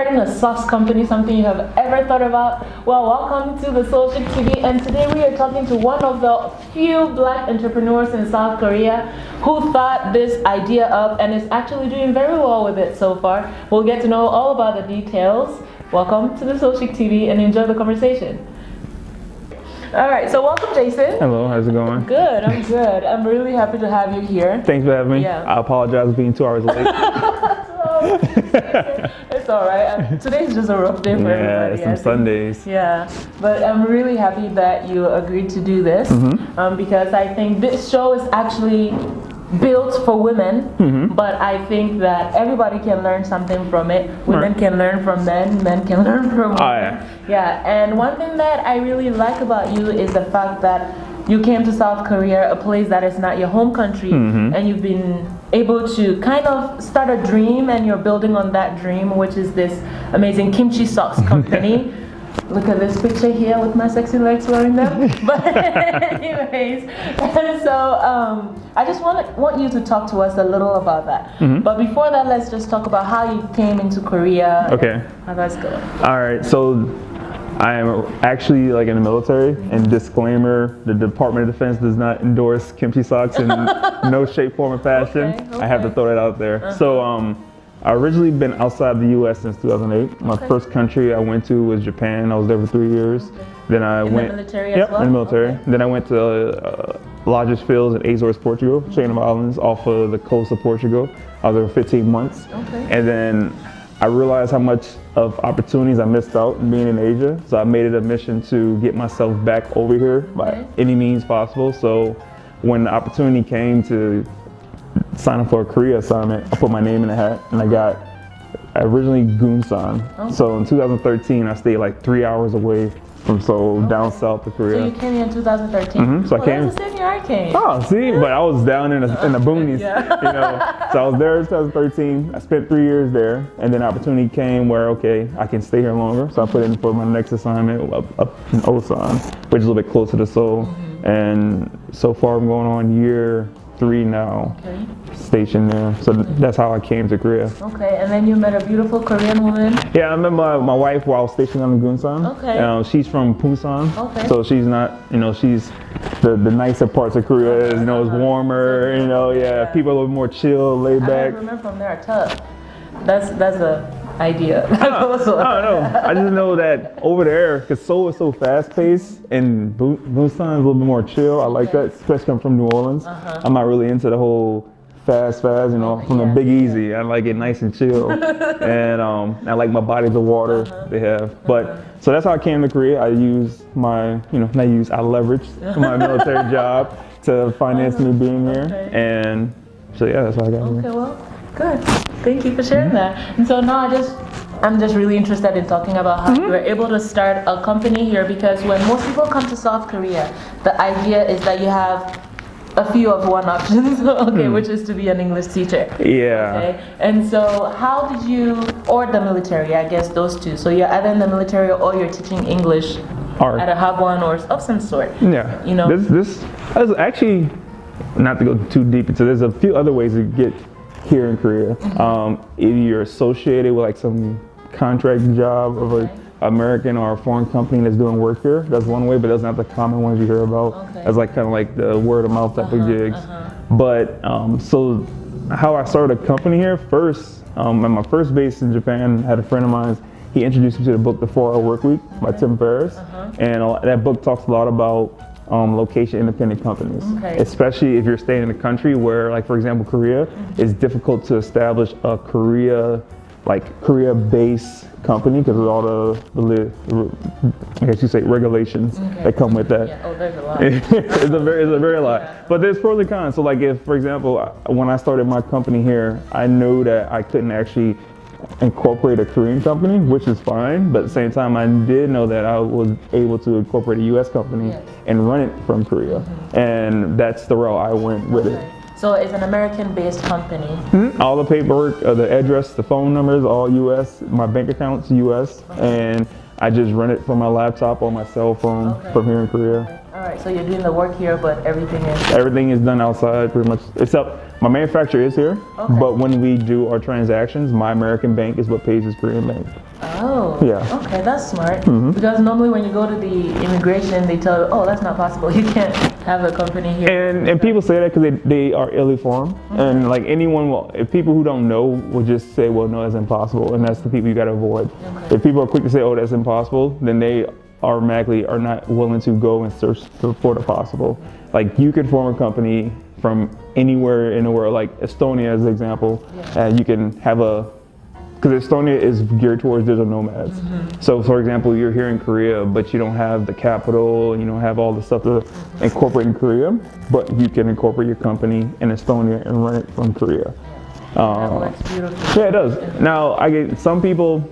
starting a sauce company something you have ever thought about? Well, welcome to theSeoulChic TV, and today we are talking to one of the few black entrepreneurs in South Korea who thought this idea up and is actually doing very well with it so far. We'll get to know all about the details. Welcome to theSeoulChic TV and enjoy the conversation. All right, so welcome, Jason. Hello, how's it going? Good, I'm good. I'm really happy to have you here. Thanks for having me. Yeah. I apologize for being 2 hours late. It's all right. Today's just a rough day for everybody. Yeah, some Sundays. Yeah, but I'm really happy that you agreed to do this because I think this show is actually built for women, but I think that everybody can learn something from it. Women can learn from men, men can learn from women. Oh, yeah. Yeah, and one thing that I really like about you is the fact that you came to South Korea, a place that is not your home country, and you've been able to kind of start a dream, and you're building on that dream, which is this amazing kimchi sauce company. Look at this picture here with my sexy legs wearing them. But anyways, and so I just want you to talk to us a little about that. But before that, let's just talk about how you came into Korea. Okay. How that's going. All right, so I am actually like in the military, and disclaimer, the Department of Defense does not endorse kimchi socks in no shape, form, or fashion. Okay. I have to throw that out there. So I originally been outside the U.S. since 2008. My first country I went to was Japan. I was there for 3 years. Then I went in the military as well? in the military. Then I went to Lodges Fields in Azores, Portugal, chain of islands off of the coast of Portugal. I was there for 15 months. And then I realized how much of opportunities I missed out being in Asia. So I made it a mission to get myself back over here by any means possible. So when the opportunity came to sign up for a Korea assignment, I put my name in the hat, and I got originally Gunsan. So in 2013, I stayed like 3 hours away from Seoul, down south to Korea. So you came here in 2013? So I came. That's the same year I came. Oh, see, but I was down in the boonies, you know. So I was there in 2013. I spent 3 years there, and then opportunity came where, okay, I can stay here longer. So I put in for my next assignment up in Osan, which is a little bit closer to Seoul. And so far I'm going on year 3 now, stationed there. So that's how I came to Korea. Okay, and then you met a beautiful Korean woman? Yeah, I met my wife while I was stationed on the Gunsan. Okay. She's from Busan. Okay. So she's not, you know, she's the nicer parts of Korea is, you know, it's warmer, you know, people are a little more chill, laid back. I remember from there are tough. That's the idea. I don't know. I just know that over there, because Seoul is so fast-paced, and Busan is a little bit more chill. I like that, especially I'm from New Orleans. I'm not really into the whole fast, you know, from the Big Easy. I like it nice and chill. And I like my body, the water they have. But, so that's how I came to Korea. I used my, I leveraged my military job to finance me being here. And so yeah, that's how I got here. Okay, well, good. Thank you for sharing that. And so now I'm just really interested in talking about how you were able to start a company here, because when most people come to South Korea, the idea is that you have a few of one options, which is to be an English teacher. Yeah. Okay. And so how did you, or the military, I guess those two. So you're either in the military or you're teaching English at a hagwon or of some sort. Yeah. You know. This is actually, not to go too deep into, there's a few other ways to get here in Korea. Either you're associated with like some contract job of an American or a foreign company that's doing work here. That's one way, but that's not the common ones you hear about. That's like kind of like the word of mouth type of gigs. But so how I started a company here first, at my first base in Japan, I had a friend of mine, he introduced me to the book The 4 Hour Work Week by Tim Ferriss. And that book talks a lot about location independent companies, especially if you're staying in a country where, like for example, Korea, it's difficult to establish a Korea-based company because of all the I guess you say regulations that come with that. Oh, there's a lot. It's a very lot. But there's pros and cons. So like if, for example, when I started my company here, I knew that I couldn't actually incorporate a Korean company, which is fine, but at the same time I did know that I was able to incorporate a US company and run it from Korea, and that's the route I went with it. So it's an American-based company. All the paperwork, the address, the phone numbers, all US, my bank account's US, and I just run it from my laptop or my cell phone from here in Korea. All right, so you're doing the work here, but Everything is done outside pretty much, except my manufacturer is here, but when we do our transactions, my American bank is what pays his Korean bank. Oh, yeah. Okay, that's smart. Because normally when you go to the immigration, they tell you, oh, that's not possible. You can't have a company here. And people say that because they are ill-informed, and like anyone will, if people who don't know will just say, well, no, that's impossible, and that's the people you got to avoid. If people are quick to say, oh, that's impossible, then they automatically are not willing to go and search for the possible. Like you could form a company from anywhere in the world, like Estonia as an example, and you can have because Estonia is geared towards digital nomads. So for example, you're here in Korea, but you don't have the capital, and you don't have all the stuff to incorporate in Korea, but you can incorporate your company in Estonia and run it from Korea. That works beautifully. Yeah, it does. Now, I get some people,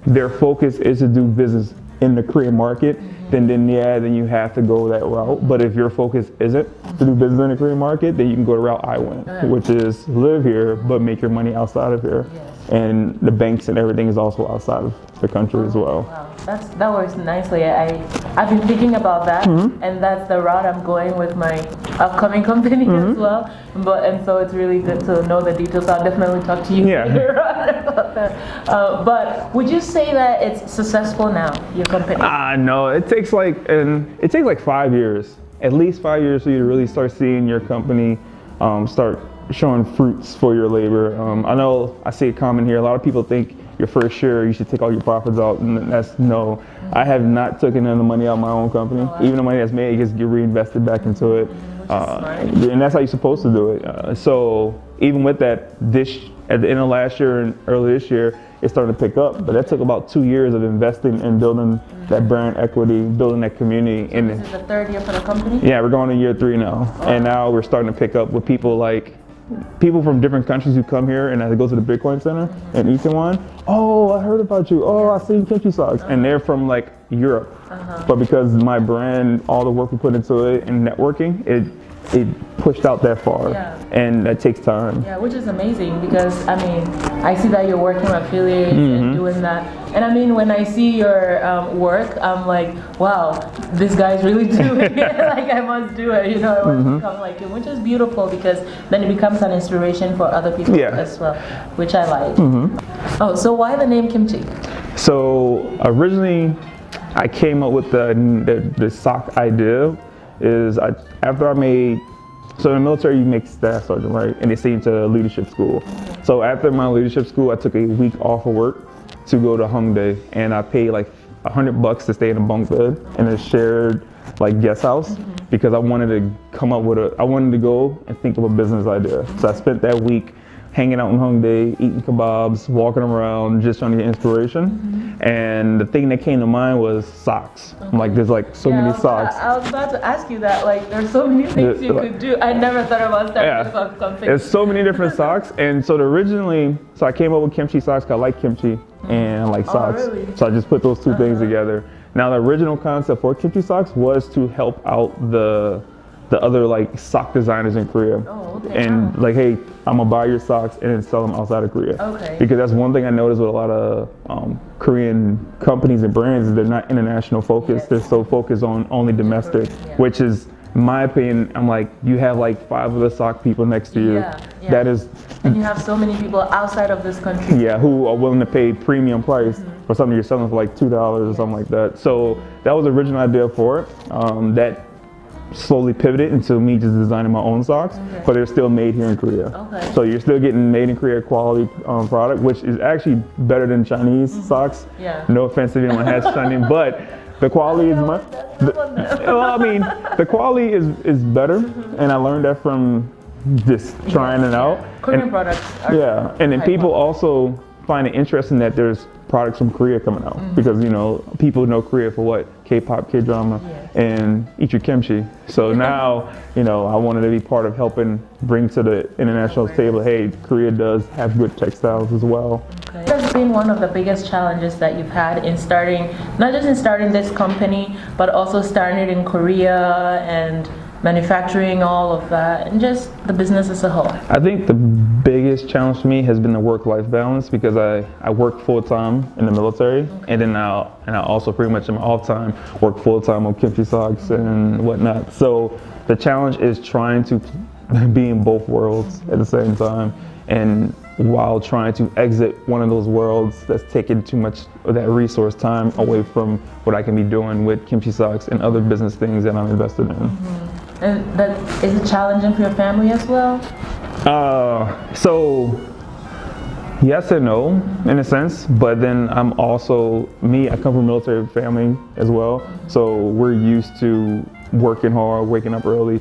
their focus is to do business in the Korean market, then you have to go that route. But if your focus isn't to do business in the Korean market, then you can go the route I went, which is live here but make your money outside of here. And the banks and everything is also outside of the country as well. Wow, that works nicely. I've been thinking about that, and that's the route I'm going with my upcoming company as well. And so it's really good to know the details. I'll definitely talk to you later on about that. But would you say that it's successful now, your company? No, it takes like 5 years, at least 5 years, for you to really start seeing your company start showing fruits for your labor. I know I see a comment here, a lot of people think your first year you should take all your profits out, and that's no. I have not taken any money out of my own company. Even the money that's made gets reinvested back into it. And that's how you're supposed to do it. So even with that, at the end of last year and early this year, it started to pick up. But that took about 2 years of investing and building that brand equity, building that community. So this is the third year for the company? Yeah, we're going to year 3 now. And now we're starting to pick up with people from different countries who come here, and as they go to the Bitcoin Center in Itaewon, oh, I heard about you. Oh, I seen kimchi socks. And they're from like Europe. But because my brand, all the work we put into it and networking, it pushed out that far. And that takes time. Yeah, which is amazing because I see that you're working with affiliates and doing that. And when I see your work, I'm like, wow, this guy's really doing it. Like I must do it. I want to become like him, which is beautiful because then it becomes an inspiration for other people as well, which I like. Oh, so why the name kimchi? So originally, I came up with the sock idea. After I made, so in the military you make staff sergeant, right? And they send you to leadership school. So after my leadership school, I took a week off of work to go to Hongdae, and I paid like $100 to stay in a bunk bed in a shared like guest house because I wanted to I wanted to go and think of a business idea. So I spent that week hanging out in Hongdae, eating kebabs, walking around, just trying to get inspiration. And the thing that came to mind was socks. I'm like, there's like so many socks. I was about to ask you that, like there's so many things you could do. I never thought about starting a sock company. There's so many different socks. And so I came up with kimchi socks because I like kimchi and I like socks. Oh, really? So I just put those two things together. Now the original concept for kimchi socks was to help out the other like sock designers in Korea. And like, hey, I'm gonna buy your socks and then sell them outside of Korea. Because that's one thing I noticed with a lot of Korean companies and brands is they're not international focused. They're so focused on only domestic, which is, in my opinion, I'm like, you have like 5 of the sock people next to you. That is, and you have so many people outside of this country. who are willing to pay premium price for something you're selling for like $2 or something like that. So that was the original idea for it. That slowly pivoted into me just designing my own socks, but they're still made here in Korea. So you're still getting made in Korea quality product, which is actually better than Chinese socks. No offense if anyone has Chinese, but the quality is much. The quality is better, and I learned that from just trying it out. Korean products. And then people also find it interesting that there's products from Korea coming out because people know Korea for what? K-pop, K-drama, and eat your kimchi. So now I wanted to be part of helping bring to the international table, hey, Korea does have good textiles as well. What has been one of the biggest challenges that you've had in starting, not just in starting this company, but also starting it in Korea and manufacturing, all of that, and just the business as a whole? I think the biggest challenge for me has been the work-life balance, because I work full-time in the military, and then I also pretty much in my off time work full-time on kimchi socks and whatnot. So the challenge is trying to be in both worlds at the same time, and while trying to exit one of those worlds that's taking too much of that resource time away from what I can be doing with kimchi socks and other business things that I'm invested in. And that is it challenging for your family as well? So yes and no, in a sense, but then I come from a military family as well, so we're used to working hard, waking up early,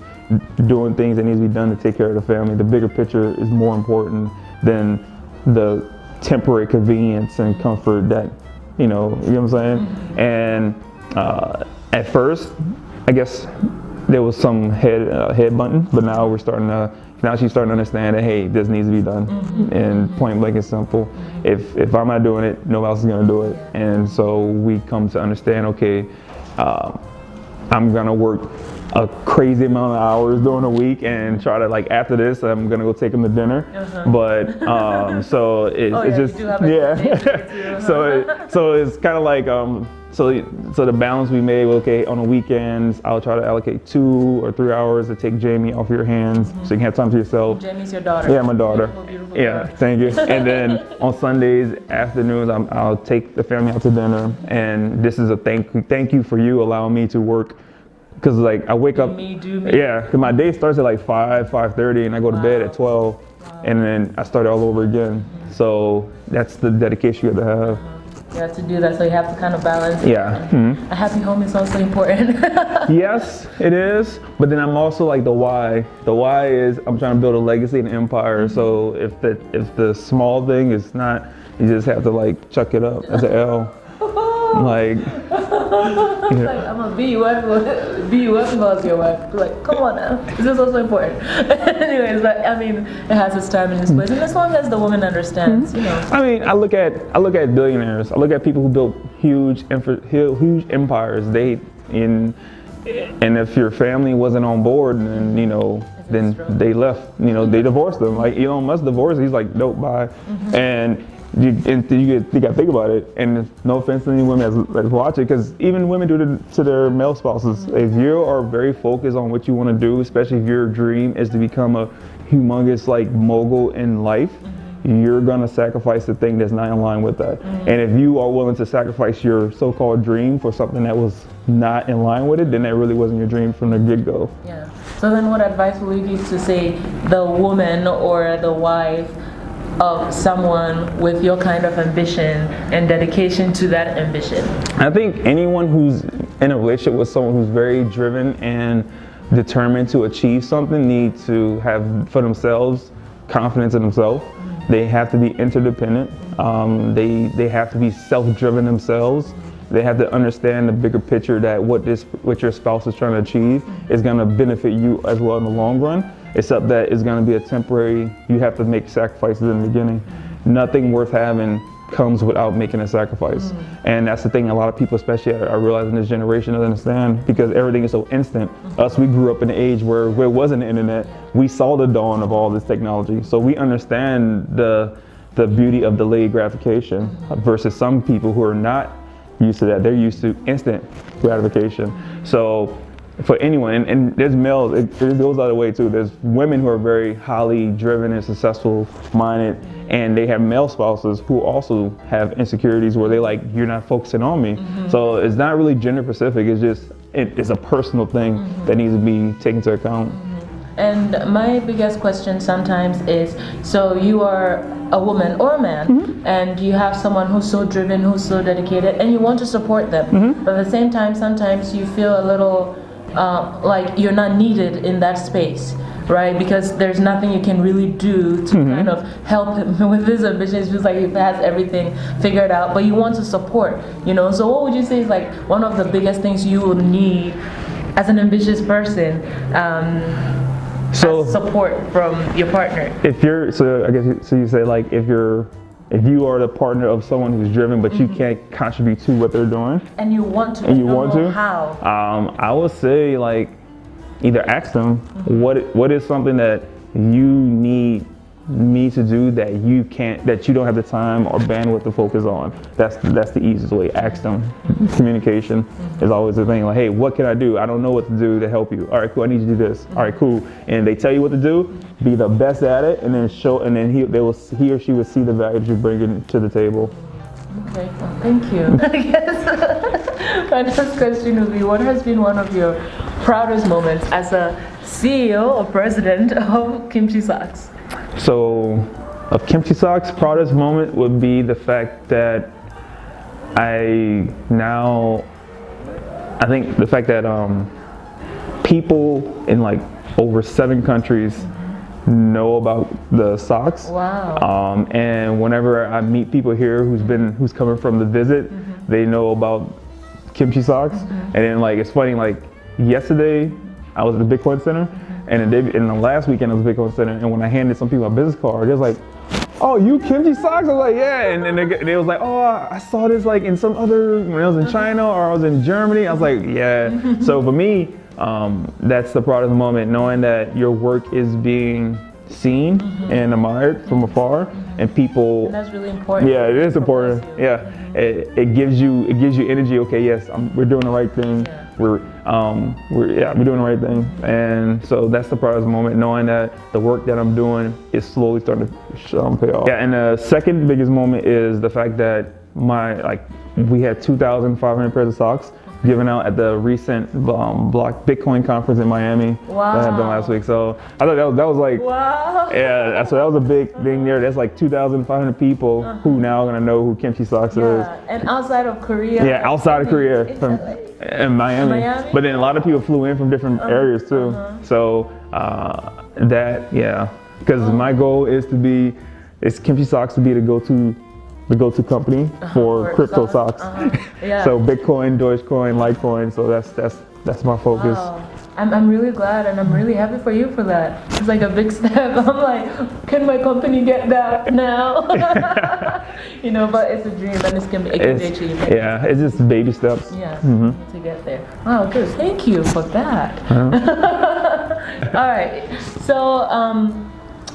doing things that need to be done to take care of the family. The bigger picture is more important than the temporary convenience and comfort that, you know what I'm saying? And at first, I guess there was some head button, but now she's starting to understand that, hey, this needs to be done. And point blank and simple, if I'm not doing it, nobody else is gonna do it. And so we come to understand, okay, I'm gonna work a crazy amount of hours during the week and try to, like, after this I'm gonna go take them to dinner. But so it's just so it's kind of like so the balance we made, okay, on the weekends I'll try to allocate 2 or 3 hours to take Jamie off your hands so you can have time to yourself. Jamie's your daughter? Yeah, my daughter. Beautiful Yeah, daughter. thank you. And then on Sundays afternoons I'll take the family out to dinner, and this is a thank you for you allowing me to work. Because, like, I wake up, yeah, because my day starts at like 5:30, and I go to bed at 12, and then I start all over again. So that's the dedication you have to have. You have to do that, so you have to kind of balance. Yeah. A happy home is also important. Yes, it is. But then I'm also like the why. The why is I'm trying to build a legacy and empire. So if the small thing is not, you just have to, like, chuck it up as an L. Like, Like, I'm gonna be your wife as your wife. Like, come on now. This is also important. Anyways, but I mean, it has its time and its place, and as long as the woman understands, you know. I mean, I look at billionaires. I look at people who built huge empires. And if your family wasn't on board, then, you know, then they left. You know, they divorced them. Like Elon Musk divorced. He's like, nope, bye. And you got to think about it. And no offense to any women that's watching, because even women do it to their male spouses. If you are very focused on what you want to do, especially if your dream is to become a humongous, like, mogul in life, you're gonna sacrifice the thing that's not in line with that. And if you are willing to sacrifice your so-called dream for something that was not in line with it, then that really wasn't your dream from the get-go. Yeah. So then, what advice will you give to, say, the woman or the wife of someone with your kind of ambition and dedication to that ambition? I think anyone who's in a relationship with someone who's very driven and determined to achieve something needs to have, for themselves, confidence in themselves. They have to be interdependent. They have to be self-driven themselves. They have to understand the bigger picture that what your spouse is trying to achieve is going to benefit you as well in the long run. Except that it's going to be a temporary, you have to make sacrifices in the beginning. Nothing worth having comes without making a sacrifice. And that's the thing a lot of people, especially I realize in this generation, don't understand, because everything is so instant. Us, we grew up in an age where there wasn't the internet. We saw the dawn of all this technology. So we understand the beauty of delayed gratification versus some people who are not used to that. They're used to instant gratification. So for anyone, and there's males, it goes the other way too. There's women who are very highly driven and successful minded, and they have male spouses who also have insecurities where they like, you're not focusing on me. So it's not really gender specific, it's a personal thing that needs to be taken into account. And my biggest question sometimes is, so you are a woman or a man, and you have someone who's so driven, who's so dedicated, and you want to support them, but at the same time, sometimes you feel a little like you're not needed in that space, right? Because there's nothing you can really do to kind of help him with his ambition. It feels like he has everything figured out, but you want to support, you know? So what would you say is like one of the biggest things you will need as an ambitious person, as support from your partner? So you say, like, if you are the partner of someone who's driven, but you can't contribute to what they're doing, and you want to, and you want to, how? I would say, like, either ask them what is something that you need me to do that you can't, that you don't have the time or bandwidth to focus on. That's the easiest way. Ask them. Communication is always the thing. Like, hey, what can I do? I don't know what to do to help you. All right, cool. I need you to do this. All right, cool. And they tell you what to do. Be the best at it, and then show. And then he or she will see the value that you're bringing to the table. Okay, well, thank you. I guess my next question would be, what has been one of your proudest moments as a CEO or president of Kimchi Socks? So, of Kimchi Socks, proudest moment would be the fact that I think the fact that people in like over 7 countries know about the socks. Wow. And whenever I meet people here who's coming from the visit, they know about Kimchi Socks. And then like it's funny, like yesterday I was at the Bitcoin Center, and in the last weekend I was at the Bitcoin Center, and when I handed some people a business card, they was like, "Oh, you Kimchi Socks?" I was like, "Yeah." And they was like, "Oh, I saw this like in some other, when I was in China or I was in Germany." I was like, "Yeah." So for me, that's the proudest moment, knowing that your work is being seen and admired from afar, and people. And that's really important. Yeah, it is important. Yeah, it gives you energy. Okay, yes, we're doing the right thing. Yeah. We're doing the right thing, and so that's the proudest moment, knowing that the work that I'm doing is slowly starting to pay off. Yeah, and the second biggest moment is the fact that we had 2,500 pairs of socks given out at the recent Block Bitcoin conference in Miami. Wow. That happened last week. So I thought that was like, wow. Yeah, so that was a big thing there. That's like 2,500 people who now are gonna know who Kimchi Socks is. And outside of Korea. Yeah, outside of Korea, in Miami. But then a lot of people flew in from different areas too. So because my goal is Kimchi Socks to be the go-to company for crypto socks. Yeah. So Bitcoin, Dogecoin, Litecoin. So that's my focus. Wow. I'm really glad, and I'm really happy for you for that. It's like a big step. I'm like, can my company get that now? But it's a dream, and it can be achieved. Yeah, it's just baby steps. Yeah, to get there. Wow, good. Thank you for that. All right. So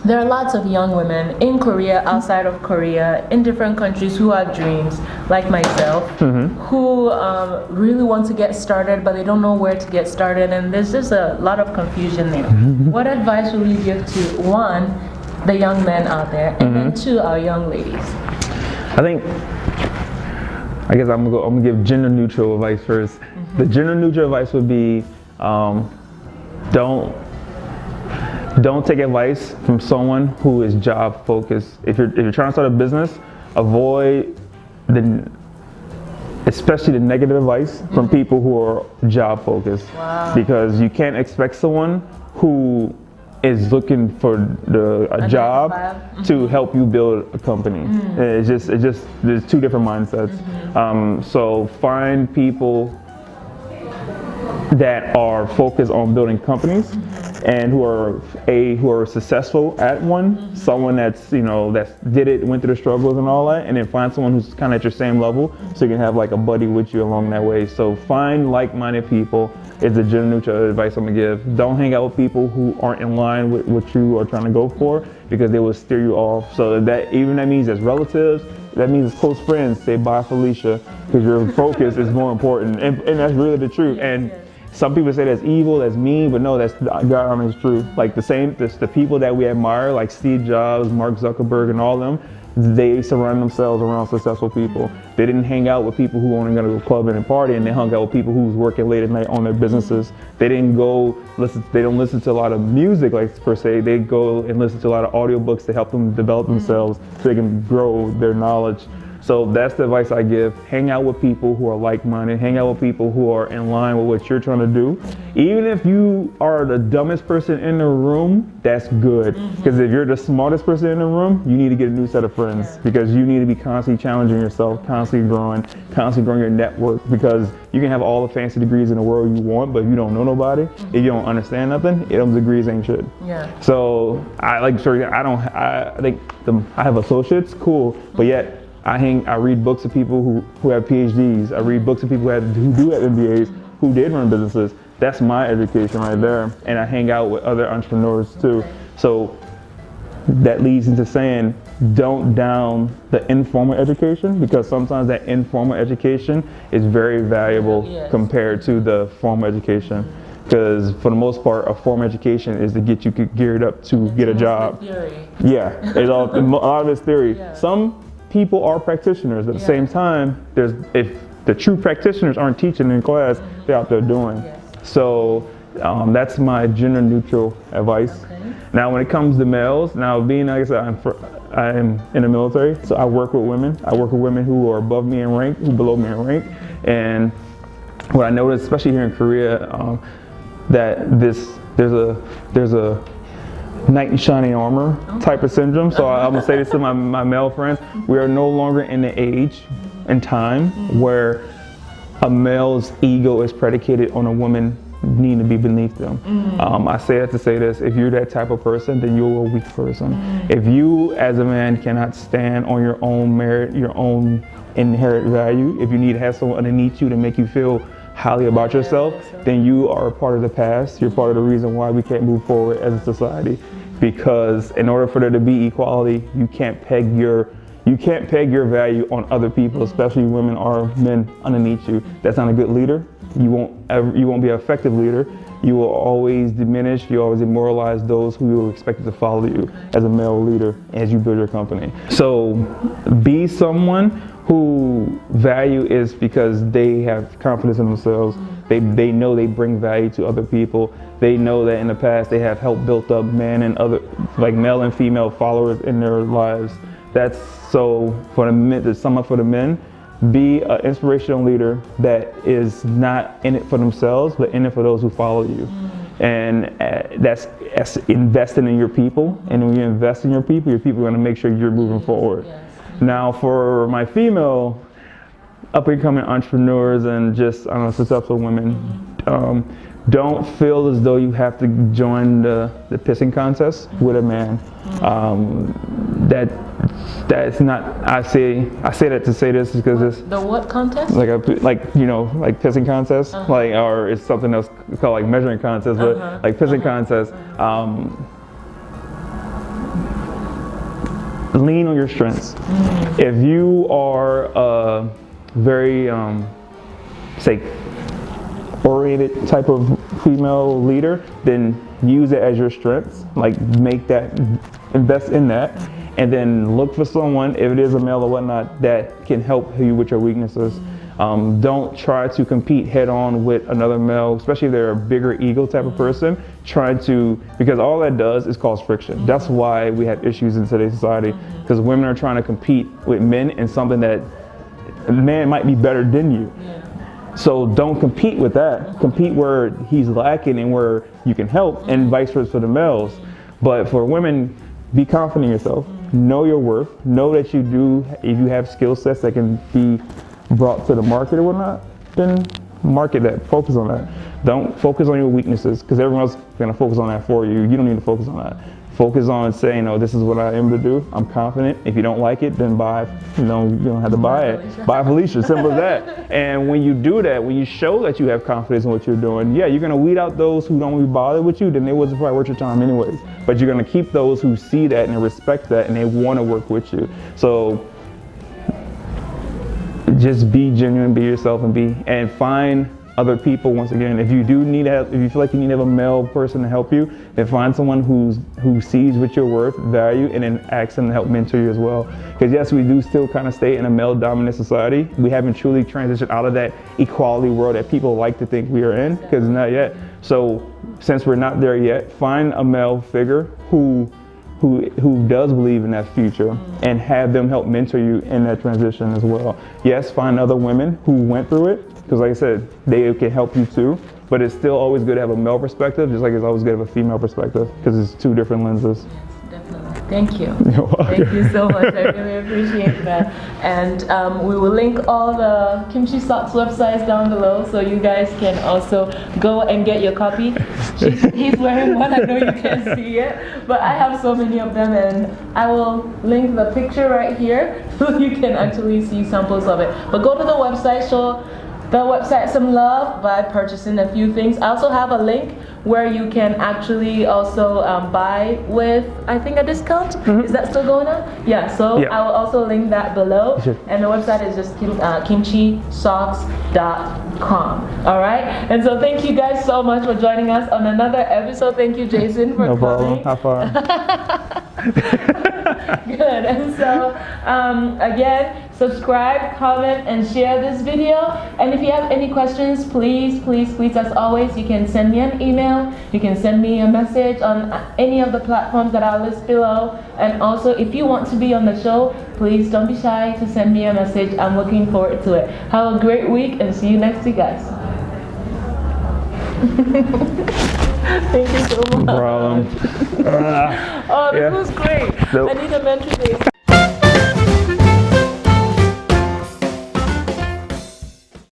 there are lots of young women in Korea, outside of Korea, in different countries who have dreams, like myself, who really want to get started, but they don't know where to get started, and there's just a lot of confusion there. What advice will you give to, one, the young men out there, and then two, our young ladies? I guess I'm gonna give gender neutral advice first. The gender neutral advice would be, don't take advice from someone who is job focused. If you're trying to start a business, avoid especially the negative advice from people who are job focused. Wow. Because you can't expect someone who is looking for a job to help you build a company. It's just there's two different mindsets. So find people that are focused on building companies and who are successful at one, someone that's went through the struggles and all that, and then find someone who's kind of at your same level, so you can have like a buddy with you along that way. So find like-minded people is the gender neutral advice I'm gonna give. Don't hang out with people who aren't in line with what you are trying to go for, because they will steer you off. So that means as relatives, that means as close friends, say bye Felicia, because your focus is more important, and that's really the truth. And some people say that's evil, that's mean, but no, that's God honest truth. Like the people that we admire, like Steve Jobs, Mark Zuckerberg, and all of them, they surround themselves around successful people. They didn't hang out with people who only gonna go to a club and party, and they hung out with people who was working late at night on their businesses. They don't listen to a lot of music, like per se. They go and listen to a lot of audiobooks to help them develop themselves so they can grow their knowledge. So that's the advice I give. Hang out with people who are like-minded. Hang out with people who are in line with what you're trying to do. Even if you are the dumbest person in the room, that's good. Because if you're the smartest person in the room, you need to get a new set of friends, because you need to be constantly challenging yourself, constantly growing your network, because you can have all the fancy degrees in the world you want, but if you don't know nobody, if you don't understand nothing, those degrees ain't shit. Yeah. So I think I have associates, cool, but yet I read books of people who have PhDs. I read books of people who do have MBAs, who did run businesses. That's my education right there. And I hang out with other entrepreneurs too. So that leads into saying, don't down the informal education, because sometimes that informal education is very valuable compared to the formal education. Because for the most part, a formal education is to get you geared up to get a job. Yeah, it's all, a lot of it's theory. Some people are practitioners, but at the same time, if the true practitioners aren't teaching in class, they're out there doing. So that's my gender neutral advice. Now when it comes to males, now being, like I said, I'm in the military, so I work with women. I work with women who are above me in rank, who below me in rank. And what I noticed, especially here in Korea, that there's a knight in shining armor type of syndrome. So I'm gonna say this to my male friends: we are no longer in the age and time where a male's ego is predicated on a woman needing to be beneath them. I say that to say this: if you're that type of person, then you're a weak person. If you as a man cannot stand on your own merit, your own inherent value, if you need to have someone underneath you to make you feel highly about yourself, then you are a part of the past. You're part of the reason why we can't move forward as a society. Because in order for there to be equality, you can't peg your value on other people, especially women or men underneath you. That's not a good leader. You won't be an effective leader. You will always diminish, you always demoralize those who you expect to follow you as a male leader as you build your company. So be someone who value is because they have confidence in themselves. They know they bring value to other people. They know that in the past they have helped build up men and other, like male and female followers in their lives. That's so for the men, to sum up for the men, be an inspirational leader that is not in it for themselves, but in it for those who follow you. And that's investing in your people. And when you invest in your people are going to make sure you're moving forward. Now for my female up-and-coming entrepreneurs and just, I don't know, successful women, don't feel as though you have to join the pissing contest with a man. That's not, I say that to say this because it's the what contest? like pissing contest, like, or it's something else called like measuring contest, but like pissing contest. Lean on your strengths. If you are a very say oriented type of female leader, then use it as your strengths. Like invest in that, and then look for someone, if it is a male or whatnot, that can help you with your weaknesses. Don't try to compete head on with another male, especially if they're a bigger ego type of person. Because all that does is cause friction. That's why we have issues in today's society, because women are trying to compete with men in something that a man might be better than you. So don't compete with that. Compete where he's lacking and where you can help, and vice versa for the males. But for women, be confident in yourself. Know your worth. Know that if you have skill sets that can be brought to the market or whatnot, then market that. Focus on that. Don't focus on your weaknesses, because everyone else is going to focus on that for you. You don't need to focus on that. Focus on saying, "No, this is what I am to do. I'm confident. If you don't like it, then buy. You don't have to buy it. Buy Felicia. Simple as that." And when you do that, when you show that you have confidence in what you're doing, yeah, you're gonna weed out those who don't really bother with you. Then it wasn't probably worth your time anyways. But you're gonna keep those who see that and respect that, and they want to work with you. So just be genuine, be yourself, and find other people. Once again, if you feel like you need to have a male person to help you, then find someone who sees what you're worth, value, and then ask them to help mentor you as well. Because yes, we do still kind of stay in a male-dominant society. We haven't truly transitioned out of that equality world that people like to think we are in, because not yet. So since we're not there yet, find a male figure who does believe in that future, and have them help mentor you in that transition as well. Yes, find other women who went through it, because like I said, they can help you too, but it's still always good to have a male perspective, just like it's always good to have a female perspective, because it's two different lenses. Yes, definitely. Thank you. Thank you so much. I really appreciate that. And we will link all the Kimchi Socks websites down below, so you guys can also go and get your copy. He's wearing one, I know you can't see it, but I have so many of them, and I will link the picture right here so you can actually see samples of it. But go to the website, show the website some love by purchasing a few things. I also have a link where you can actually also buy with, I think, a discount. Is that still going on? Yeah, so I will also link that below. Sure. And the website is just kimchisocks.com. All right? And so thank you guys so much for joining us on another episode. Thank you, Jason, for coming. How far? Good. And so again, subscribe, comment, and share this video. And if you have any questions, please, as always, you can send me an email. You can send me a message on any of the platforms that I'll list below. And also, if you want to be on the show, please don't be shy to send me a message. I'm looking forward to it. Have a great week and see you next week, guys. Thank you so much. No problem. Oh, this was great. Nope. I need a mentor base.